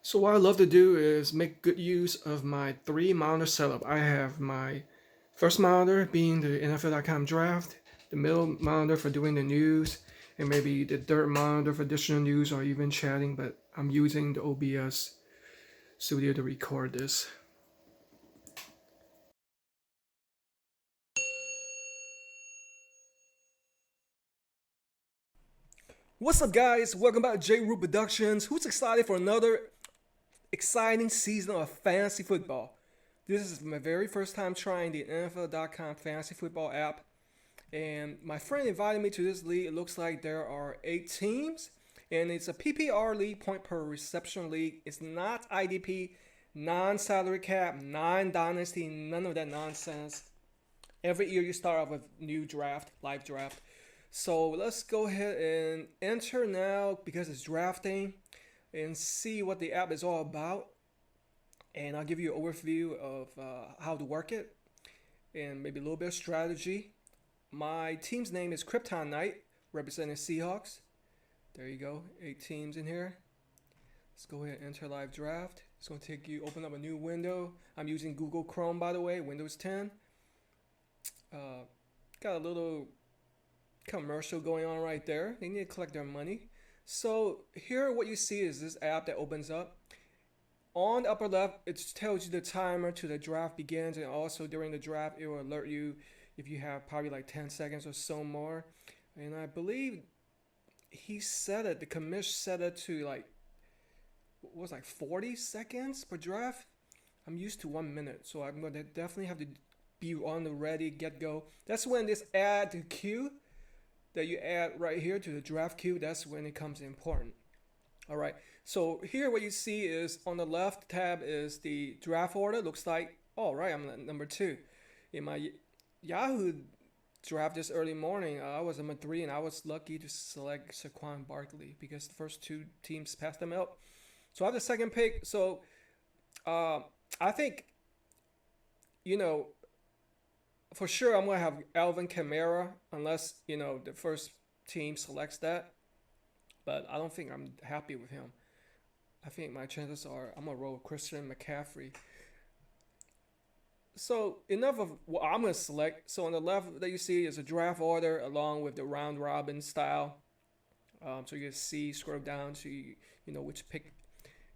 So what I love to do is make good use of my three monitor setup. I have my first monitor being the NFL.com draft, the middle monitor for doing the news, and maybe the third monitor for additional news or even chatting, but I'm using the OBS studio to record this. What's up, guys? Welcome back to J Root Productions. Who's excited for another exciting season of fantasy football? This is my very first time trying the NFL.com fantasy football app, and my friend invited me to this league. It looks like there are 8 teams, and it's a PPR league, point per reception league. It's not IDP, non-salary cap, non-dynasty, none of that nonsense. Every year you start off with new draft, live draft. So let's go ahead and enter now because it's drafting and see what the app is all about. And I'll give you an overview of how to work it and maybe a little bit of strategy. My team's name is Krypton Knight, representing Seahawks. There you go, 8 teams in here. Let's go ahead and enter live draft. It's going to take you, open up a new window. I'm using Google Chrome, by the way, Windows 10. Got a little commercial going on right there. They need to collect their money. So here what you see is this app that opens up. On the upper left, it tells you the timer to the draft begins, and also during the draft, it will alert you if you have probably like 10 seconds or so more. And I believe he set it, the commish set it to like, what was like 40 seconds per draft? I'm used to 1 minute, so I'm going to definitely have to be on the ready, get go. That's when this add to queue that you add right here to the draft queue, that's when it comes important. All right, so here what you see is on the left tab is the draft order. Looks like, all right, I'm at number 2. In my Yahoo draft this early morning, I was number 3, and I was lucky to select Saquon Barkley because the first 2 teams passed them out. So I have the second pick. So I think, you know, for sure I'm going to have Alvin Kamara unless, the first team selects that. But I don't think I'm happy with him. I think my chances are I'm going to roll with Christian McCaffrey. So enough of what I'm going to select. So on the left that you see is a draft order along with the round robin style. So you can see, scroll down so you know which pick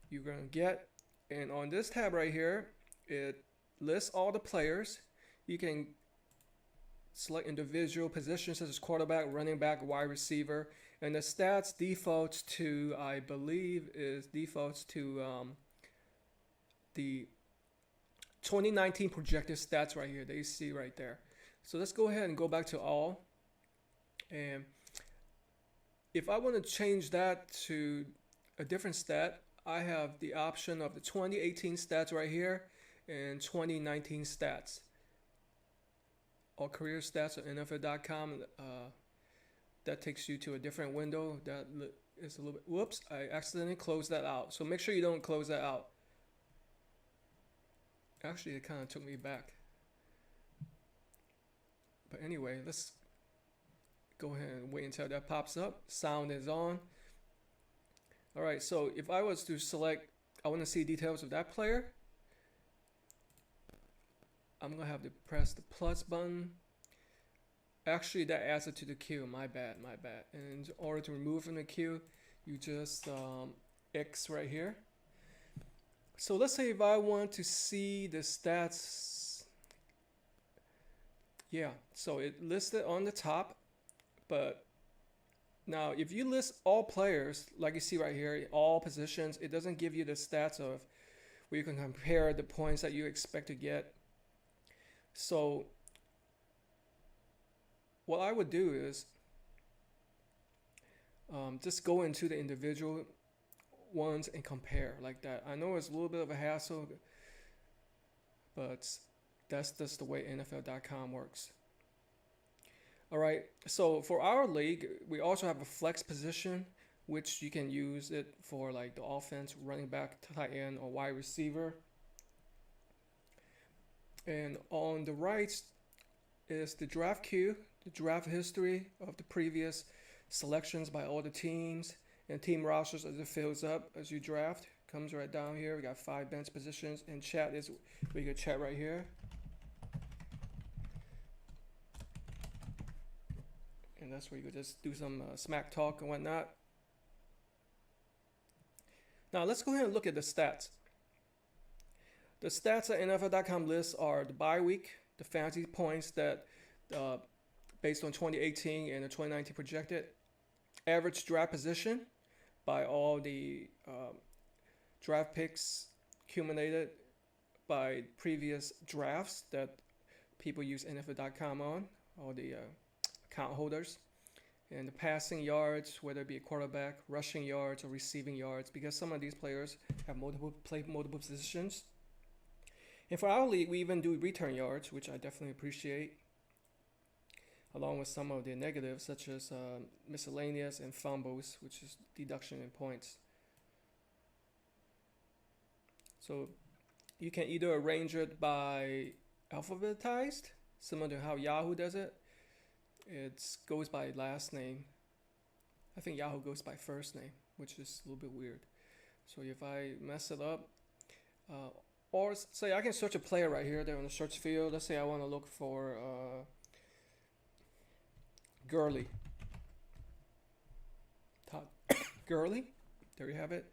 you're going to get. And on this tab right here, it lists all the players. You can select individual positions such as quarterback, running back, wide receiver, and the stats defaults to, I believe, defaults to the 2019 projected stats right here that you see right there. So let's go ahead and go back to all. And if I want to change that to a different stat, I have the option of the 2018 stats right here and 2019 stats. All career stats on NFL.com. That takes you to a different window. That is a little bit. Whoops! I accidentally closed that out. So make sure you don't close that out. Actually, it kind of took me back. But anyway, let's go ahead and wait until that pops up. Sound is on. All right. So if I was to select, I want to see details of that player. I'm gonna have to press the plus button. Actually, that adds it to the queue. My bad. And in order to remove from the queue, you just X right here. So let's say if I want to see the stats, yeah. So it listed on the top, but now if you list all players, like you see right here, all positions, it doesn't give you the stats of where you can compare the points that you expect to get. So what I would do is just go into the individual ones and compare like that. I know it's a little bit of a hassle, but that's just the way NFL.com works. All right, so for our league, we also have a flex position, which you can use it for like the offense, running back, tight end, or wide receiver. And on the right is the draft queue, the draft history of the previous selections by all the teams, And team rosters as it fills up as you draft. Comes right down here. We got 5 bench positions. And chat is, we can chat right here. And that's where you could just do some smack talk and whatnot. Now let's go ahead and look at the stats. The stats at NFL.com list are the bye week, the fantasy points that based on 2018 and the 2019 projected, average draft position by all the draft picks accumulated by previous drafts that people use NFL.com on, all the account holders, and the passing yards, whether it be a quarterback, rushing yards, or receiving yards, because some of these players have multiple positions. And for our league, we even do return yards, which I definitely appreciate, along with some of the negatives, such as miscellaneous and fumbles, which is deduction in points. So you can either arrange it by alphabetized, similar to how Yahoo does it. It goes by last name. I think Yahoo goes by first name, which is a little bit weird. So if I mess it up, or say I can search a player right here there on the search field. Let's say I want to look for Gurley. Todd Gurley. There you have it.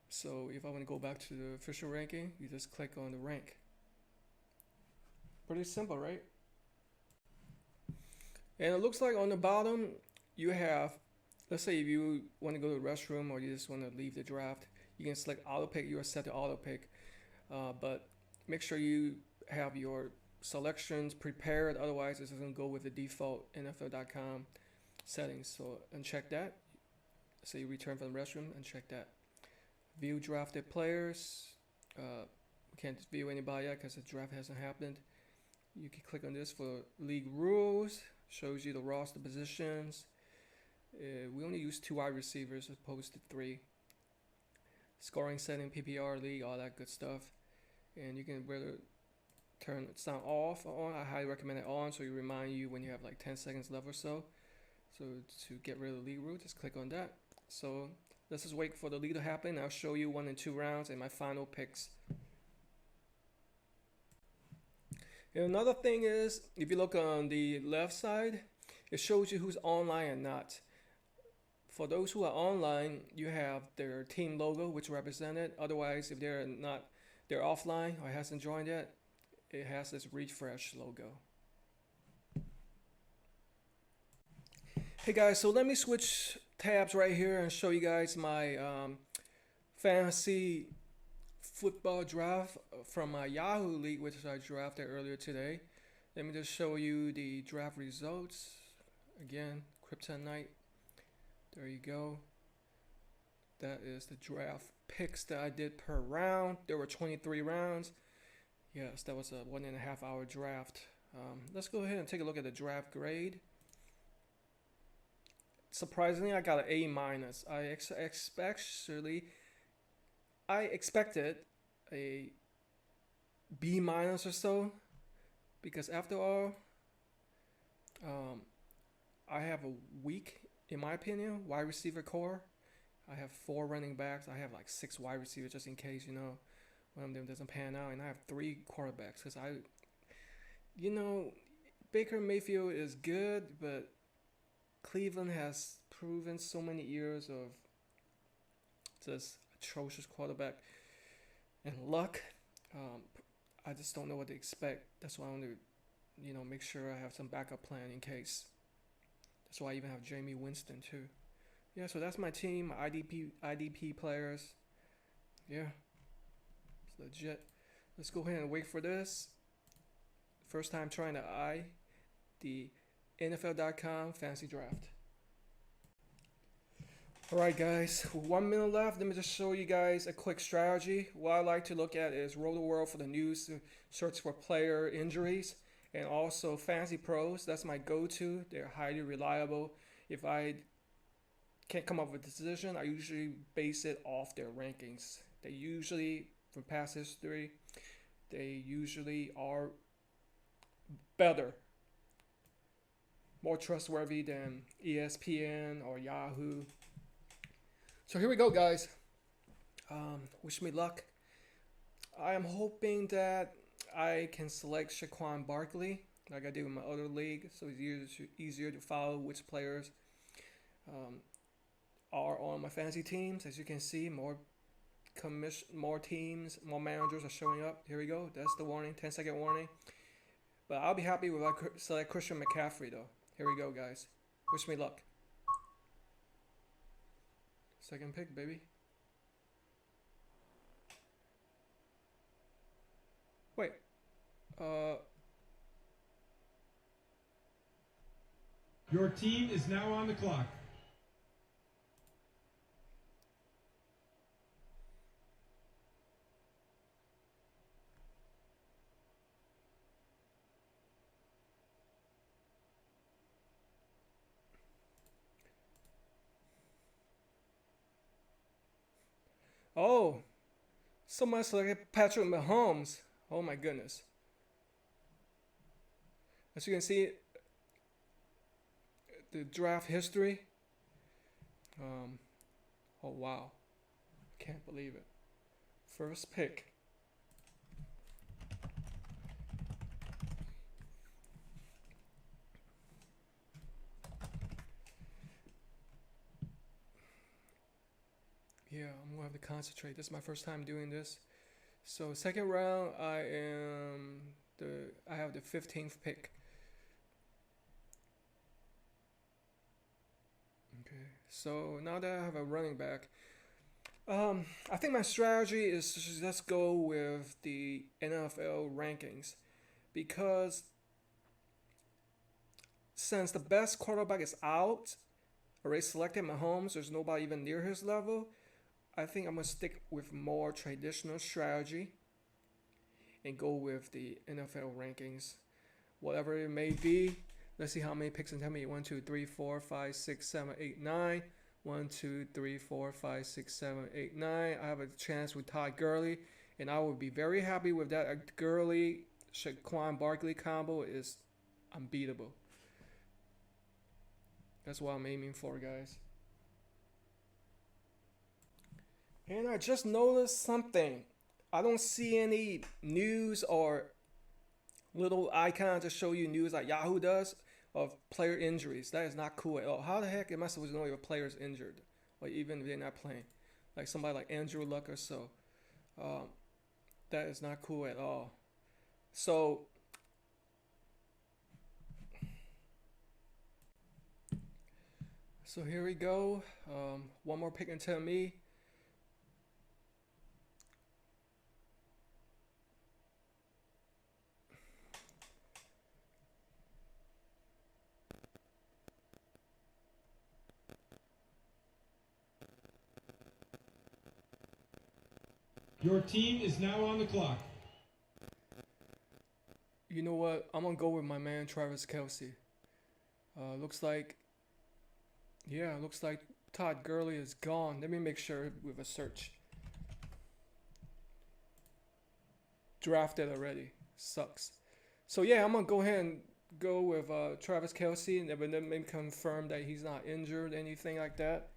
So if I want to go back to the official ranking, you just click on the rank. Pretty simple, right? And it looks like on the bottom you have, let's say if you want to go to the restroom or you just want to leave the draft, you can select auto pick. You are set to auto pick, but make sure you have your selections prepared. Otherwise, it's going to go with the default NFL.com settings. So uncheck that. Say you return from the restroom, uncheck that. View drafted players. We can't view anybody yet because the draft hasn't happened. You can click on this for league rules. Shows you the roster positions. We only use 2 wide receivers as opposed to 3. Scoring setting, PPR league, all that good stuff. And you can whether turn it sound off or on. I highly recommend it on, so it remind you when you have like 10 seconds left or so. So to get rid of the league rule, just click on that. So let's just wait for the league to happen. I'll show you 1 and 2 rounds and my final picks. And another thing is, if you look on the left side, it shows you who's online and not. For those who are online, you have their team logo, which represented. Otherwise, if they're offline or hasn't joined yet, it has this refresh logo. Hey guys, so let me switch tabs right here and show you guys my fantasy football draft from my Yahoo league, which I drafted earlier today. Let me just show you the draft results. Again, Kryptonite. There you go. That is the draft picks that I did per round. There were 23 rounds. Yes, that was a 1.5 hour draft. Let's go ahead and take a look at the draft grade. Surprisingly, I got an A-. I expected a B- or so, because after all, I have a weak, in my opinion, wide receiver core. I have 4 running backs. I have like 6 wide receivers just in case, one of them doesn't pan out. And I have 3 quarterbacks because Baker Mayfield is good, but Cleveland has proven so many years of just atrocious quarterback and luck. I just don't know what to expect. That's why I want to, make sure I have some backup plan in case. That's why I even have Jamie Winston too. Yeah, so that's my team, my IDP players. Yeah, it's legit. Let's go ahead and wait for this. First time trying to eye the NFL.com fantasy draft. Alright guys, 1 minute left. Let me just show you guys a quick strategy. What I like to look at is Roto-World for the news to search for player injuries, and also Fantasy Pros. That's my go-to. They're highly reliable. If I can't come up with a decision, I usually base it off their rankings. They usually, from past history, they usually are better, more trustworthy than ESPN or Yahoo. So here we go, guys. Wish me luck. I am hoping that I can select Shaquan Barkley like I do in my other league, so it's easier to follow which players um, are on my fantasy teams. As you can see, more teams, more managers are showing up. Here we go. That's the warning, 10-second warning. But I'll be happy if I select Christian McCaffrey though. Here we go, guys. Wish me luck. Second pick, baby. Wait. Your team is now on the clock. Oh, someone selected Patrick Mahomes. Oh my goodness. As you can see, the draft history. Oh wow. Can't believe it. First pick. Yeah, I'm gonna have to concentrate. This is my first time doing this. So second round, I have the 15th pick. Okay, so now that I have a running back, I think my strategy is to just go with the NFL rankings because since the best quarterback is out, already selected Mahomes, there's nobody even near his level. I think I'm gonna stick with more traditional strategy and go with the NFL rankings, whatever it may be. Let's see how many picks and tell me. 1, 2, 3, 4, 5, 6, 7, 8, 9. 1, 2, 3, 4, 5, 6, 7, 8, 9. I have a chance with Todd Gurley, and I would be very happy with that. Gurley Shaquan Barkley combo is unbeatable. That's what I'm aiming for, guys. And I just noticed something. I don't see any news or little icon to show you news like Yahoo does of player injuries. That is not cool at all. How the heck am I supposed to know if a player's injured, or even if they're not playing? Like somebody like Andrew Luck or so. Um, that is not cool at all. So, so here we go. One more pick and tell me. Your team is now on the clock. You know what? I'm gonna go with my man Travis Kelce. Looks like, yeah, looks like Todd Gurley is gone. Let me make sure with a search. Drafted already. Sucks. So yeah, I'm gonna go ahead and go with Travis Kelce, and then maybe confirm that he's not injured, anything like that.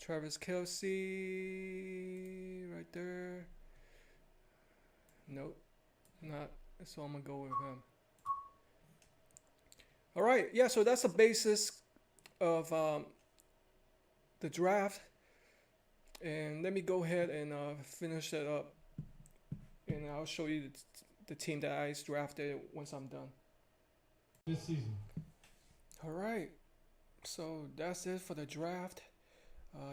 Travis Kelce, right there. Nope, not. So I'm gonna go with him. All right, yeah. So that's the basis of the draft, and let me go ahead and finish it up, and I'll show you the team that I drafted once I'm done. This season. All right, so that's it for the draft.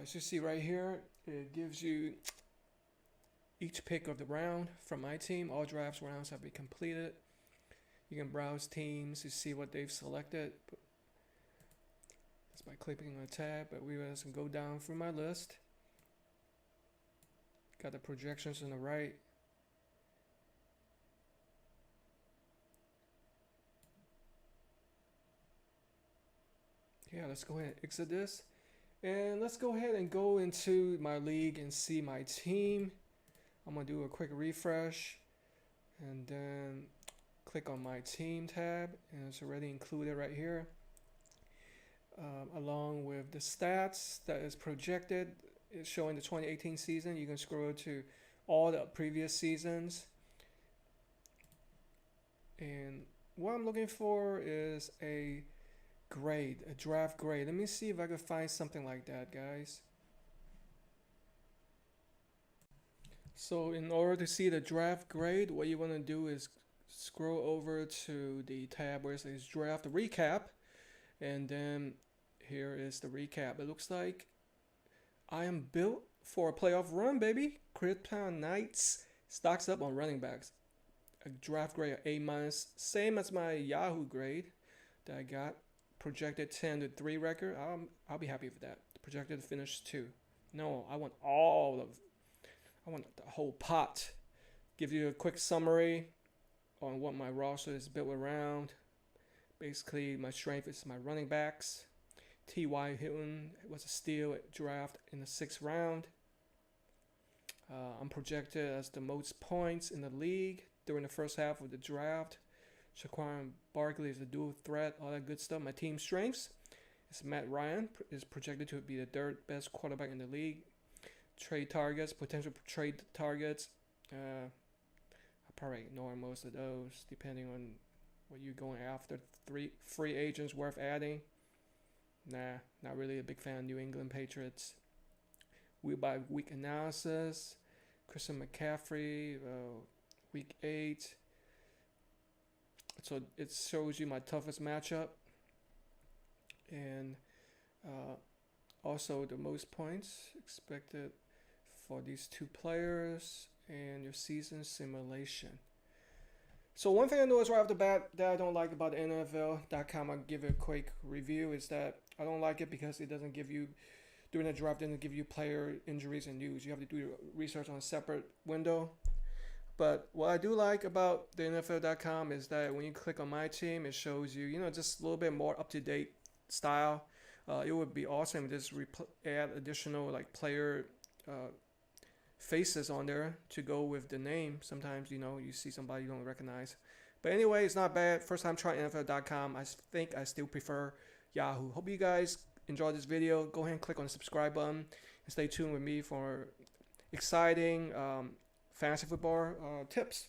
As you see right here, it gives you each pick of the round from my team. All drafts rounds have been completed. You can browse teams to see what they've selected. That's by clicking on a tab, but we just go down through my list. Got the projections on the right. Yeah, let's go ahead and exit this. And let's go ahead and go into my league and see my team. I'm going to do a quick refresh and then click on my team tab, and it's already included right here. along with the stats that is projected. It's showing the 2018 season. You can scroll to all the previous seasons. And what I'm looking for is a grade, a draft grade. Let me see if I can find something like that, guys. So in order to see the draft grade, what you want to do is scroll over to the tab where it says draft recap, and then here is the recap. It looks like I am built for a playoff run, baby. Crit Pound Knights stocks up on running backs. A draft grade of A minus, same as my Yahoo grade that I got. Projected 10-3 record. I'll be happy with that. Projected to finish 2. No, I want the whole pot. Give you a quick summary on what my roster is built around. Basically, my strength is my running backs. T.Y. Hilton was a steal at draft in the 6th round. I'm projected as the most points in the league during the first half of the draft. Shaquan Barkley is a dual threat, all that good stuff. My team strengths is Matt Ryan is projected to be the 3rd best quarterback in the league. Trade targets, potential trade targets. I probably ignore most of those depending on what you're going after. 3 free agents worth adding. Nah, not really a big fan of New England Patriots. Week by week analysis. Christian McCaffrey, week 8. So it shows you my toughest matchup. And also the most points expected for these 2 players and your season simulation. So one thing I noticed right off the bat that I don't like about the NFL.com, I'll give it a quick review, is that I don't like it because it doesn't give you, during the draft, doesn't give you player injuries and news. You have to do research on a separate window. But what I do like about the NFL.com is that when you click on my team, it shows you, just a little bit more up-to-date style. It would be awesome to just add additional player faces on there to go with the name. Sometimes you see somebody you don't recognize, but anyway, it's not bad. First time trying NFL.com. I think I still prefer Yahoo. Hope you guys enjoyed this video. Go ahead and click on the subscribe button and stay tuned with me for exciting fantasy football tips.